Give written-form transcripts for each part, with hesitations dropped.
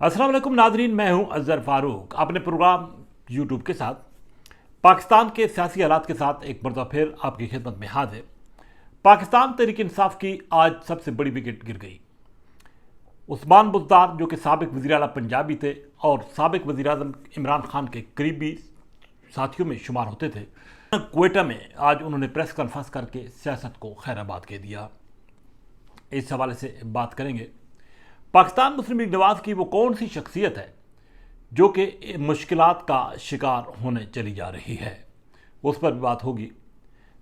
अस्सलाम वालेकुम नाज़रीन, मैं हूं अज़हर फारूक। अपने प्रोग्राम यूट्यूब के साथ पाकिस्तान के सियासी हालात के साथ एक मरतबा फिर आपकी खिदमत में हाजिर। पाकिस्तान तहरीक इंसाफ की आज सबसे बड़ी विकेट गिर गई। उस्मान बुज़दार जो कि साबिक वज़ीर आला पंजाबी थे और साबिक वज़ीर आज़म इमरान खान के करीबी साथियों में शुमार होते थे, क्वेटा में आज उन्होंने प्रेस कॉन्फ्रेंस करके सियासत को खैराबाद कह दिया। इस हवाले से बात करेंगे। पाकिस्तान मुस्लिम लीग नवाज की वो कौन सी शख्सियत है जो कि मुश्किलात का शिकार होने चली जा रही है, उस पर भी बात होगी।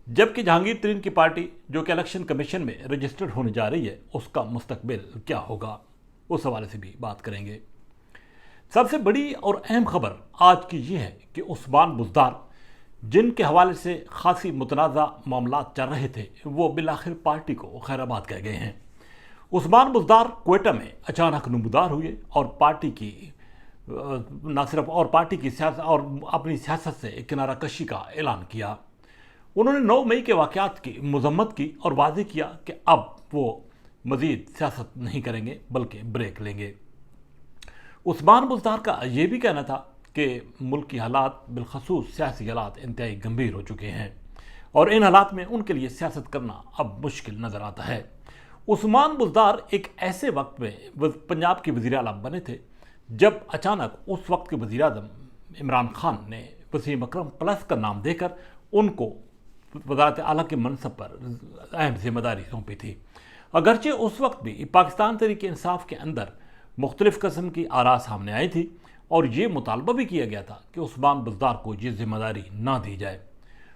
जबकि जहांगीर तरीन की पार्टी जो कि इलेक्शन कमीशन में रजिस्टर्ड होने जा रही है, उसका मुस्तकबिल क्या होगा, उस हवाले से भी बात करेंगे। सबसे बड़ी और अहम खबर आज की ये है कि उस्मान बुज़दार जिनके हवाले से खासी मुतनाज़ा मामला चल रहे थे, वो बिलाखिर पार्टी को खैराबाद कह गए हैं। उस्मान बुज़दार क्वेटा में अचानक नमूदार हुए और पार्टी की न सिर्फ और पार्टी की सियासत और अपनी सियासत से किनारा कशी का ऐलान किया। उन्होंने 9 मई के वाक़यात की मज़म्मत की और वाज़ेह किया कि अब वो मज़ीद सियासत नहीं करेंगे बल्कि ब्रेक लेंगे। उस्मान बुज़दार का ये भी कहना था कि मुल्क की हालात बिलखसूस सियासी हालात इंतहाई गंभीर हो चुके हैं और इन हालात में उनके लिए सियासत करना अब मुश्किल नज़र आता है। उस्मान बुज़दार एक ऐसे वक्त में पंजाब के वज़ीर आला बने थे जब अचानक उस वक्त के वज़ीर आज़म इमरान खान ने वसीम अकरम प्लस का नाम देकर उनको वज़ारत आला के मनसब पर अहम जिम्मेदारी सौंपी थी। अगरचे उस वक्त भी पाकिस्तान तहरीक इंसाफ के अंदर मुख्तलिफ़ किस्म की आरा सामने आई थी और ये मुतालबा भी किया गया था कि उस्मान बुज़दार को ये जिम्मेदारी ना दी जाए।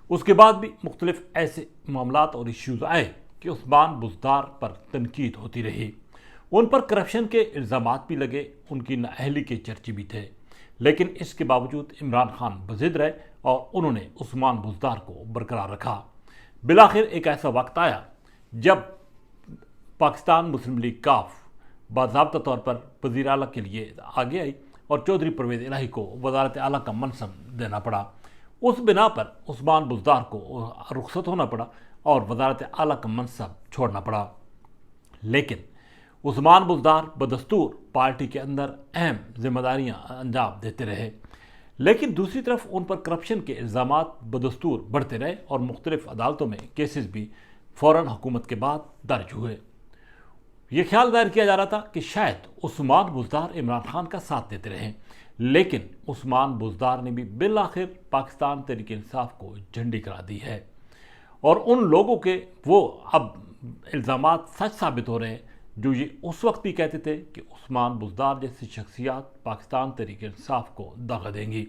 उसके बाद भी मुख्तलिफ़ ऐसे मामलात और इश्यूज़ आए कि उस्मान बुज़दार पर तनकीद होती रही। उन पर करप्शन के इल्ज़ामात भी लगे, उनकी नाअहली के चर्चे भी थे, लेकिन इसके बावजूद इमरान खान बज़िद रहे और उन्होंने उस्मान बुज़दार को बरकरार रखा। बिलाखिर एक ऐसा वक्त आया जब पाकिस्तान मुस्लिम लीग काफ बाज़ाब्ता तौर पर वज़ीर आला के लिए आगे आई और चौधरी परवेज़ इलाही को वज़ारत आला का मनसब देना पड़ा। उस बिना पर उस्मान बुज़दार को रुखसत होना पड़ा और वज़ारत आला का मनसब छोड़ना पड़ा। लेकिन उस्मान बुज़दार बदस्तूर पार्टी के अंदर अहम जिम्मेदारियां अंजाम देते रहे, लेकिन दूसरी तरफ उन पर करप्शन के इल्ज़ामात बदस्तूर बढ़ते रहे और मुख्तलिफ़ अदालतों में केसेस भी फ़ौरन हुकूमत के बाद दर्ज हुए। ये ख्याल दायर किया जा रहा था कि शायद उस्मान बुज़दार इमरान खान का साथ देते रहें, लेकिन उस्मान बुज़दार ने भी बिलाखिर पाकिस्तान तहरीक इंसाफ को झंडी करा दी है और उन लोगों के वो अब इल्ज़ामात सच साबित हो रहे हैं जो ये उस वक्त भी कहते थे कि उस्मान बुज़दार जैसी शख्सियात पाकिस्तान तहरीक इंसाफ को दगा देंगी।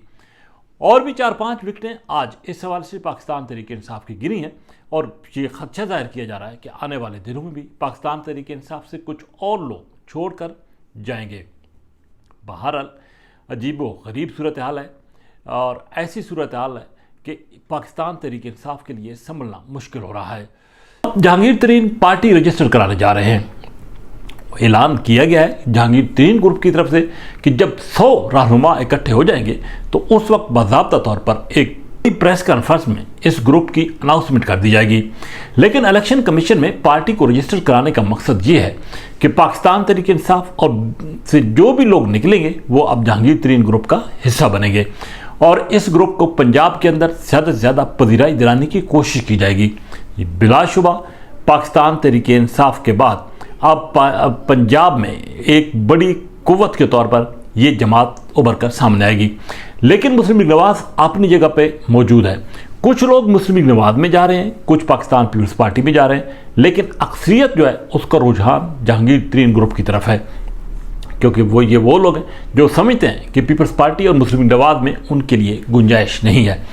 और भी 4-5 विकेटें आज इस हवाले से पाकिस्तान तहरीक इंसाफ की गिरी हैं और ये खदशा ज़ाहिर किया जा रहा है कि आने वाले दिनों में भी पाकिस्तान तहरीक इंसाफ से कुछ और लोग छोड़ कर जाएंगे। बहरहाल अजीब व गरीब सूरत हाल है और ऐसी सूरत हाल है कि पाकिस्तान तहरीक इंसाफ के लिए संभलना मुश्किल हो रहा है। जहांगीर तरीन पार्टी रजिस्टर कराने जा रहे हैं। ऐलान किया गया है जहांगीर तरीन ग्रुप की तरफ से कि जब 100 रहनुमा इकट्ठे हो जाएंगे तो उस वक्त बाज़ाब्ता तौर पर एक प्रेस कॉन्फ्रेंस में इस ग्रुप की अनाउंसमेंट कर दी जाएगी। लेकिन इलेक्शन कमीशन में पार्टी को रजिस्टर कराने का मकसद ये है कि पाकिस्तान तहरीक इंसाफ और से जो भी लोग निकलेंगे वो अब जहांगीर तरीन ग्रुप का हिस्सा बनेंगे और इस ग्रुप को पंजाब के अंदर ज़्यादा से ज़्यादा पजीराई दिलाने की कोशिश की जाएगी। बिलाशुबा पाकिस्तान तहरीक इंसाफ के बाद अब पंजाब में एक बड़ी कुव्वत के तौर पर ये जमात उभर कर सामने आएगी। लेकिन मुस्लिम लीग नवाज अपनी जगह पे मौजूद है। कुछ लोग मुस्लिम लीग नवाज में जा रहे हैं, कुछ पाकिस्तान पीपल्स पार्टी में जा रहे हैं, लेकिन अक्सरियत जो है उसका रुझान जहांगीर तरीन ग्रुप की तरफ है, क्योंकि वो लोग हैं जो समझते हैं कि पीपल्स पार्टी और मुस्लिम लीग नवाज में उनके लिए गुंजाइश नहीं है।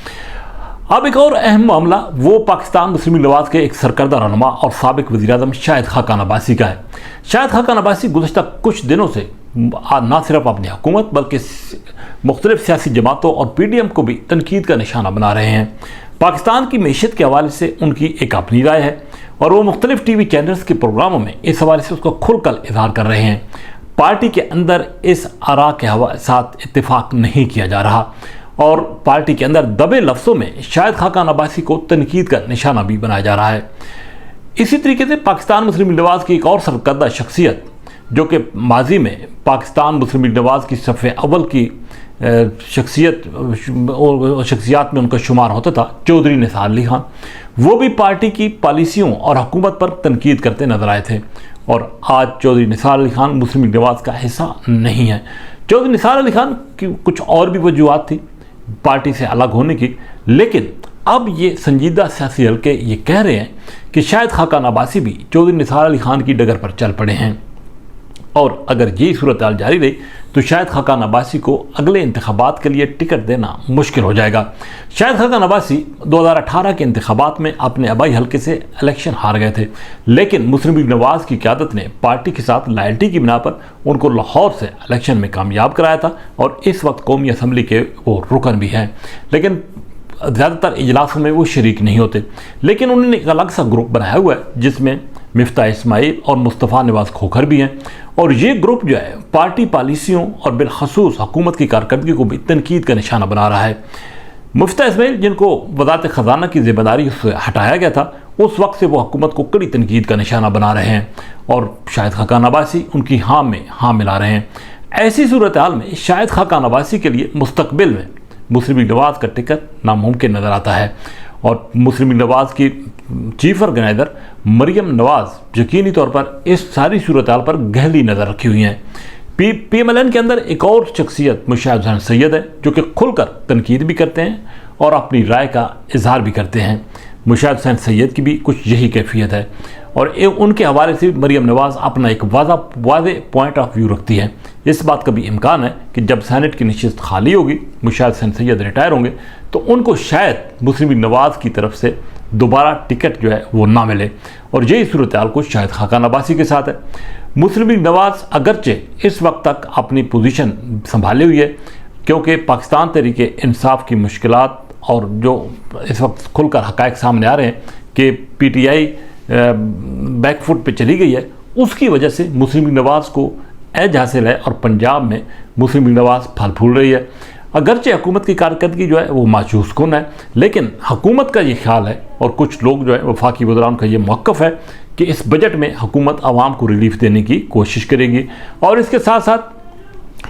अब एक और अहम मामला वो पाकिस्तान मुस्लिम लीग नवाज के एक सरकर्दा रहनुमा और साबिक वज़ीर आज़म शाहिद खाकान अब्बासी का है। शाहिद खाकान अब्बासी गुज़श्ता कुछ दिनों से न सिर्फ अपनी हुकूमत बल्कि मुख्तलिफ सियासी जमातों और PDM को भी तनकीद का निशाना बना रहे हैं। पाकिस्तान की मैशत के हवाले से उनकी एक अपनी राय है और वो मुख्तलिफ TV चैनल्स के प्रोग्रामों में इस हवाले से उसका खुलकर इजहार कर रहे हैं। पार्टी के अंदर इस आरा के साथ इत्तेफाक नहीं किया जा रहा और पार्टी के अंदर दबे लफ्ज़ों में शाहिद खाकान अब्बासी को तनकीद का निशाना भी बनाया जा रहा है। इसी तरीके से पाकिस्तान मुस्लिम लीग नवाज की एक और सरकर्दा शख्सियत جو کہ ماضی میں پاکستان مسلم لیگ نواز کی صف اول کی شخصیات میں ان کا شمار ہوتا تھا، چودھری نثار علی خان، وہ بھی پارٹی کی پالیسیوں اور حکومت پر تنقید کرتے نظر آئے تھے، اور آج چودھری نثار علی خان مسلم لیگ نواز کا حصہ نہیں ہے۔ چودھری نثار علی خان کی کچھ اور بھی وجوہات تھی پارٹی سے الگ ہونے کی، لیکن اب یہ سنجیدہ سیاسی حلقے یہ کہہ رہے ہیں کہ شاید خاقان عباسی بھی چودھری نثار علی خان کی ڈگر پر چل پڑے ہیں، اور اگر یہ صورتحال جاری رہی تو شاید خاقان عباسی کو اگلے انتخابات کے لیے ٹکٹ دینا مشکل ہو جائے گا۔ شاید خاقان عباسی 2018 کے انتخابات میں اپنے آبائی حلقے سے الیکشن ہار گئے تھے، لیکن مسلم لیگ نواز کی قیادت نے پارٹی کے ساتھ لائلٹی کی بنا پر ان کو لاہور سے الیکشن میں کامیاب کرایا تھا، اور اس وقت قومی اسمبلی کے وہ رکن بھی ہیں، لیکن زیادہ تر اجلاسوں میں وہ شریک نہیں ہوتے۔ لیکن انہوں نے ایک الگ سا گروپ بنایا ہوا ہے جس میں مفتاح اسماعیل اور مصطفیٰ نواز کھوکھر بھی ہیں، اور یہ گروپ جو ہے پارٹی پالیسیوں اور بالخصوص حکومت کی کارکردگی کو بھی تنقید کا نشانہ بنا رہا ہے۔ مفتاح اسماعیل، جن کو وزارت خزانہ کی ذمہ داری سے ہٹایا گیا تھا، اس وقت سے وہ حکومت کو کڑی تنقید کا نشانہ بنا رہے ہیں، اور شاید خاقان عباسی ان کی ہاں میں ہاں ملا رہے ہیں۔ ایسی صورتحال میں شاید خاقان عباسی کے لیے مستقبل میں مسلم لیگ نواز کا ٹکٹ ناممکن نظر آتا ہے، اور مسلم لیگ نواز کی چیف آرگنائزر مریم نواز یقینی طور پر اس ساری صورتحال پر گہری نظر رکھی ہوئی ہیں۔ پی ایم ایل این کے اندر ایک اور شخصیت مشاہد حسین سید ہے، جو کہ کھل کر تنقید بھی کرتے ہیں اور اپنی رائے کا اظہار بھی کرتے ہیں۔ مشاہد حسین سید کی بھی کچھ یہی کیفیت ہے، اور ان کے حوالے سے مریم نواز اپنا ایک واضح پوائنٹ آف ویو رکھتی ہے۔ اس بات کا بھی امکان ہے کہ جب سینٹ کی نشست خالی ہوگی، مشاہد حسین سید ریٹائر ہوں گے، تو ان کو شاید مسلم لیگ نواز کی طرف سے دوبارہ ٹکٹ جو ہے وہ نہ ملے، اور یہی صورتحال کو شاید خاقان عباسی کے ساتھ ہے۔ مسلم لیگ نواز اگرچہ اس وقت تک اپنی پوزیشن سنبھالے ہوئی ہے، کیونکہ پاکستان تحریک انصاف کی مشکلات اور جو اس وقت کھل کر حقائق سامنے آ رہے ہیں کہ P T I back foot پہ چلی گئی ہے، اس کی وجہ سے مسلم لیگ نواز کو ایج حاصل ہے، اور پنجاب میں مسلم لیگ نواز پھل پھول رہی ہے۔ اگرچہ حکومت کی کارکردگی جو ہے وہ مایوس کن ہے، لیکن حکومت کا یہ خیال ہے، اور کچھ لوگ جو ہے وفاقی وزران کا یہ موقف ہے کہ اس بجٹ میں حکومت عوام کو ریلیف دینے کی کوشش کرے گی، اور اس کے ساتھ ساتھ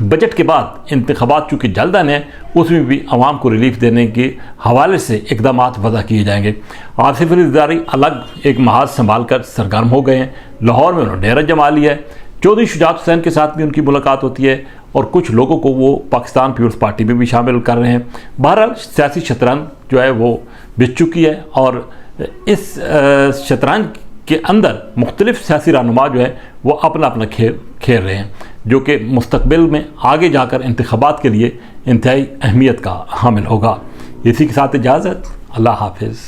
بجٹ کے بعد انتخابات چونکہ جلد آنے ہیں، اس میں بھی عوام کو ریلیف دینے کے حوالے سے اقدامات وضع کیے جائیں گے۔ آصف علی زرداری الگ ایک محاذ سنبھال کر سرگرم ہو گئے ہیں، لاہور میں انہوں نے ڈیرہ جما لیا ہے، چودھری شجاعت حسین کے ساتھ بھی ان کی ملاقات ہوتی ہے، اور کچھ لوگوں کو وہ پاکستان پیپلز پارٹی میں بھی شامل کر رہے ہیں۔ بہرحال سیاسی شطرنج جو ہے وہ بچ چکی ہے، اور اس شطرنج کے اندر مختلف سیاسی رہنما جو ہے وہ اپنا اپنا کھیل رہے ہیں، جو کہ مستقبل میں آگے جا کر انتخابات کے لیے انتہائی اہمیت کا حامل ہوگا۔ اسی کے ساتھ اجازت، اللہ حافظ۔